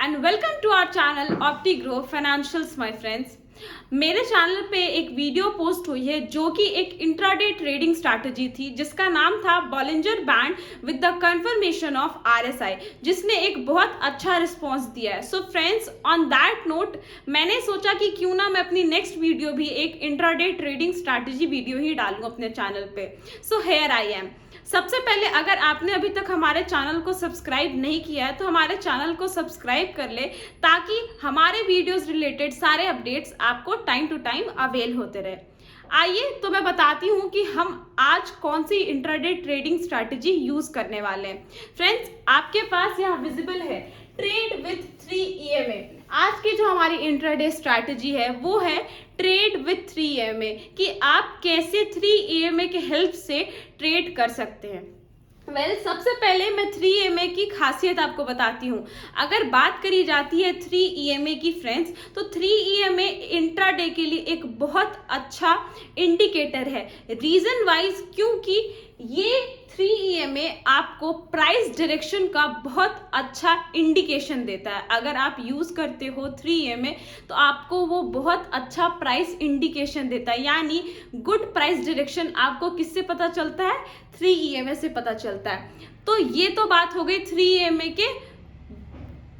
And welcome to our channel Optigrow financials my friends. मेरे channel पे एक video post हुई है जो कि एक इंट्राडे ट्रेडिंग स्ट्रैटेजी थी जिसका नाम था Bollinger band with the confirmation of RSI, जिसने एक बहुत अच्छा रिस्पांस दिया है। So friends, on that note मैंने सोचा कि क्यों ना मैं अपनी नेक्स्ट वीडियो भी एक इंट्राडे ट्रेडिंग स्ट्रैटेजी वीडियो ही डालूं अपने चैनल पे। So here I am. सबसे पहले अगर आपने अभी तक हमारे चैनल को सब्सक्राइब नहीं किया है तो हमारे चैनल को सब्सक्राइब कर ले ताकि हमारे वीडियोस रिलेटेड सारे अपडेट्स आपको टाइम टू टाइम अवेल होते रहे। आइए तो मैं बताती हूँ कि हम आज कौन सी इंट्राडे ट्रेडिंग स्ट्रैटेजी यूज करने वाले हैं। फ्रेंड्स, आपके पास यहाँ विजिबल है ट्रेड विथ 3 EMA। आज की जो हमारी इंट्राडे स्ट्रैटेजी है वो है ट्रेड विथ 3 EMA कि आप कैसे 3 EMA के हेल्प से ट्रेड कर सकते हैं। सबसे पहले मैं 3 EMA की खासियत आपको बताती हूँ। अगर बात करी जाती है 3 EMA की फ्रेंड्स, तो 3 EMA इंट्राडे के लिए एक बहुत अच्छा इंडिकेटर है। रीजन वाइज क्योंकि ये 3 EMA आपको प्राइस डायरेक्शन का बहुत अच्छा इंडिकेशन देता है। अगर आप यूज करते हो 3 EMA तो आपको वो बहुत अच्छा प्राइस इंडिकेशन देता है, यानी गुड प्राइस डायरेक्शन आपको किससे पता चलता है? 3 EMA से पता चलता है। तो ये तो बात हो गई 3 EMA के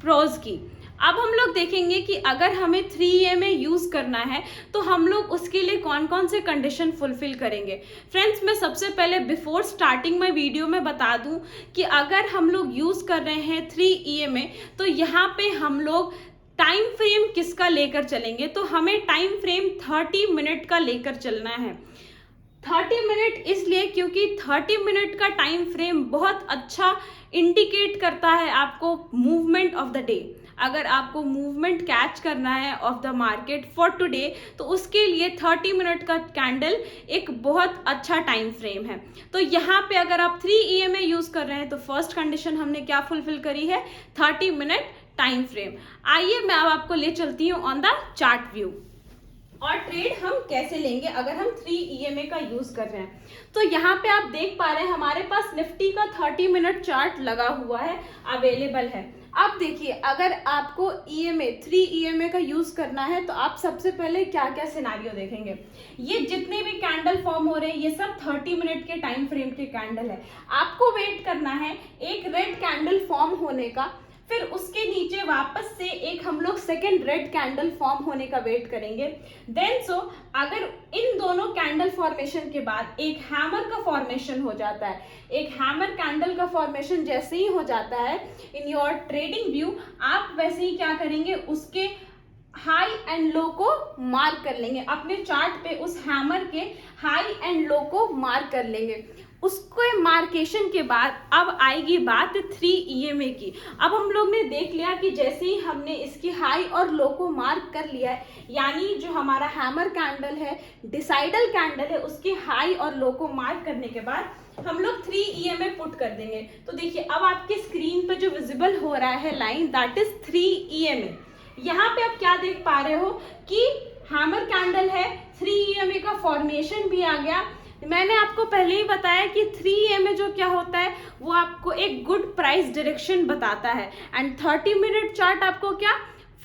प्रोज की। अब हम लोग देखेंगे कि अगर हमें 3 EMA यूज करना है तो हम लोग उसके लिए कौन कौन से कंडीशन फुलफिल करेंगे। फ्रेंड्स, मैं सबसे पहले बिफोर स्टार्टिंग माय वीडियो में बता दूं कि अगर हम लोग यूज कर रहे हैं 3 EMA तो यहाँ पे हम लोग टाइम फ्रेम किसका लेकर चलेंगे, तो हमें टाइम फ्रेम 30 मिनट का लेकर चलना है। 30 मिनट इसलिए क्योंकि 30 मिनट का टाइम फ्रेम बहुत अच्छा इंडिकेट करता है आपको मूवमेंट ऑफ द डे। अगर आपको मूवमेंट कैच करना है of the market for today तो उसके लिए 30 मिनट का कैंडल एक बहुत अच्छा टाइम फ्रेम है। तो यहाँ पे अगर आप 3 EMA यूज कर रहे हैं तो फर्स्ट कंडीशन हमने क्या फुलफिल करी है? 30 मिनट टाइम फ्रेम। आइए मैं अब आपको ले चलती हूँ ऑन द चार्ट व्यू और ट्रेड हम कैसे लेंगे अगर हम 3 EMA का यूज कर रहे हैं। तो यहाँ पे आप देख पा रहे हैं हमारे पास निफ्टी का 30 मिनट चार्ट लगा हुआ है, अवेलेबल है। अब देखिए, अगर आपको 3 EMA का यूज करना है तो आप सबसे पहले क्या क्या सिनेरियो देखेंगे। ये जितने भी कैंडल फॉर्म हो रहे हैं ये सब 30 मिनट के टाइम फ्रेम के कैंडल है। आपको वेट करना है एक रेड कैंडल फॉर्म होने का, फिर उसके नीचे वापस से एक हम लोग सेकेंड रेड कैंडल फॉर्म होने का वेट करेंगे। देन अगर इन दोनों कैंडल फॉर्मेशन के बाद एक हैमर का फॉर्मेशन हो जाता है, एक हैमर कैंडल का फॉर्मेशन जैसे ही हो जाता है इन योर ट्रेडिंग व्यू, आप वैसे ही क्या करेंगे, उसके हाई एंड लो को मार्क कर लेंगे। अपने चार्ट पे उस हैमर के हाई एंड लो को मार्क कर लेंगे। उसको मार्केशन के बाद अब आएगी बात 3 EMA की। अब हम लोग ने देख लिया कि जैसे ही हमने इसकी हाई और लो को मार्क कर लिया है, यानी जो हमारा हैमर कैंडल है, डिसाइडल कैंडल है, उसके हाई और लो को मार्क करने के बाद हम लोग 3 EMA पुट कर देंगे। तो देखिए अब आपके स्क्रीन पर जो विजिबल हो रहा है लाइन, दैट इज 3 EMA। यहाँ पे आप क्या देख पा रहे हो कि हैमर कैंडल है, 3 EMA का फॉर्मेशन भी आ गया। मैंने आपको पहले ही बताया कि 3 EMA जो क्या होता है वो आपको एक गुड प्राइस डायरेक्शन बताता है, एंड 30 मिनट चार्ट आपको क्या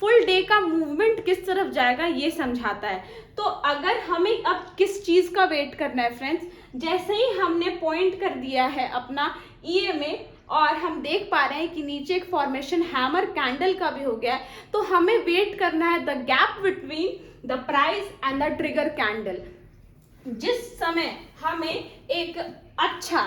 फुल डे का मूवमेंट किस तरफ जाएगा ये समझाता है। तो अगर हमें अब किस चीज का वेट करना है फ्रेंड्स, जैसे ही हमने पॉइंट कर दिया है अपना EMA और हम देख पा रहे हैं कि नीचे एक फॉर्मेशन हैमर कैंडल का भी हो गया है, तो हमें वेट करना है the gap between the price and the trigger candle. जिस समय हमें एक अच्छा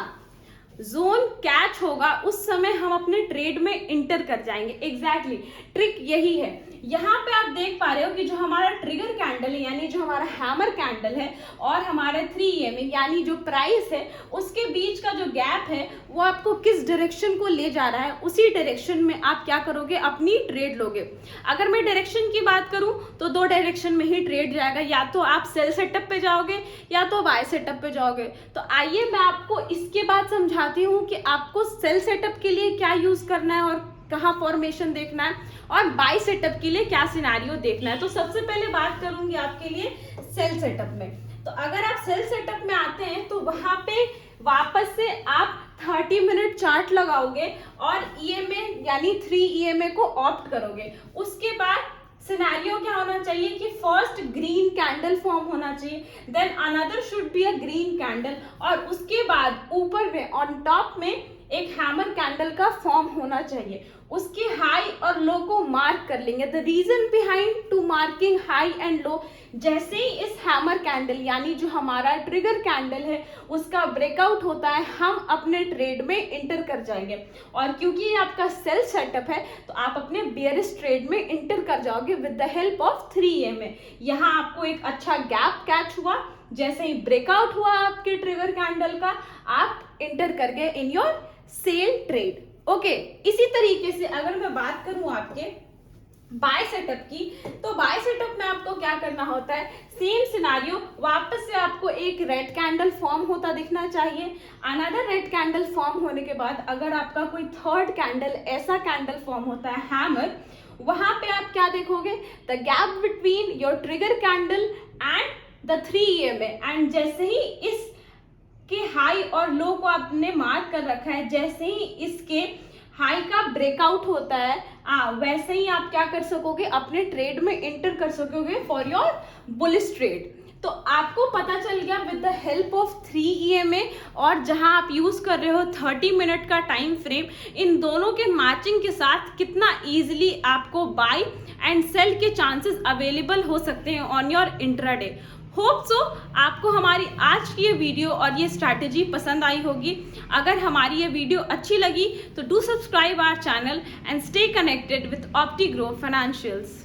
जोन कैच होगा उस समय हम अपने ट्रेड में इंटर कर जाएंगे। एग्जैक्टली ट्रिक यही है। यहाँ पे आप देख पा रहे हो कि जो हमारा ट्रिगर कैंडल है, यानी जो हमारा हैमर कैंडल है, और हमारे 3 EMA यानी जो प्राइस है, उसके बीच का जो गैप है वो आपको किस डायरेक्शन को ले जा रहा है, उसी डायरेक्शन में आप क्या करोगे, अपनी ट्रेड लोगे। अगर मैं डायरेक्शन की बात करूं तो 2 डायरेक्शन में ही ट्रेड जाएगा, या तो आप सेल सेटअप पे जाओगे या तो बाय सेटअप पे जाओगे। तो आइए मैं आपको इसके बाद समझाती हूँ कि आपको सेल सेटअप के लिए क्या यूज करना है और कहाँ फॉर्मेशन देखना है, और बाय सेटअप के लिए क्या सिनेरियो देखना है। तो सबसे पहले बात करूंगी आपके लिए सेल सेटअप में। तो अगर आप सेल सेटअप में आते हैं तो वहां पे वापस से आप 30 मिनट चार्ट लगाओगे और ईएमए यानी 3 ईएमए को ऑप्ट करोगे। उसके बाद सिनेरियो क्या होना चाहिए कि फर्स्ट ग्रीन कैंडल फॉर्म होना चाहिए, then another should be a green candle, और उसके बाद ऊपर में ऑन टॉप में एक हैमर कैंडल का फॉर्म होना चाहिए। उसके हाई और लो को मार्क कर लेंगे। The reason behind to marking high and low, जैसे ही इस हैमर कैंडल यानी जो हमारा ट्रिगर कैंडल है उसका ब्रेकआउट होता है, हम अपने ट्रेड में इंटर कर जाएंगे। और क्योंकि ये आपका सेल सेटअप है तो आप अपने बेयरिश ट्रेड में इंटर कर जाओगे with the help of 3 EMA। यहाँ आपको एक अच्छा गैप कैच हुआ, जैसे ही ब्रेकआउट हुआ आपके ट्रिगर कैंडल का, आप इंटर कर गए in your sell trade. Okay, इसी तरीके से अगर मैं बात करूं आपके बाय सेटअप की, तो बाय सेटअप में आपको क्या करना होता है, सेम सिनारियो, वापस से आपको एक रेड कैंडल फॉर्म होता दिखना चाहिए। अनदर रेड कैंडल फॉर्म होने के बाद अगर आपका कोई थर्ड कैंडल ऐसा कैंडल फॉर्म होता है हैमर, वहां पे आप क्या देखोगे, the gap between your trigger candle and the 3 EMA। And जैसे ही इस के हाई और लो को आपने मार्क कर रखा है, जैसे ही इसके हाई का ब्रेकआउट होता है वैसे ही आप क्या कर सकोगे, अपने ट्रेड में एंटर कर सकोगे फॉर योर बुलिश ट्रेड। तो आपको पता चल गया with the help of 3 EMA और जहां आप यूज कर रहे हो 30 मिनट का टाइम फ्रेम, इन दोनों के मैचिंग के साथ कितना इजीली आपको बाय एंड सेल के चांसेस अवेलेबल हो सकते हैं on your intraday. Hope so आपको हमारी आज की ये वीडियो और ये स्ट्रैटेजी पसंद आई होगी। अगर हमारी ये वीडियो अच्छी लगी तो do subscribe our channel and stay connected with Optigrow financials.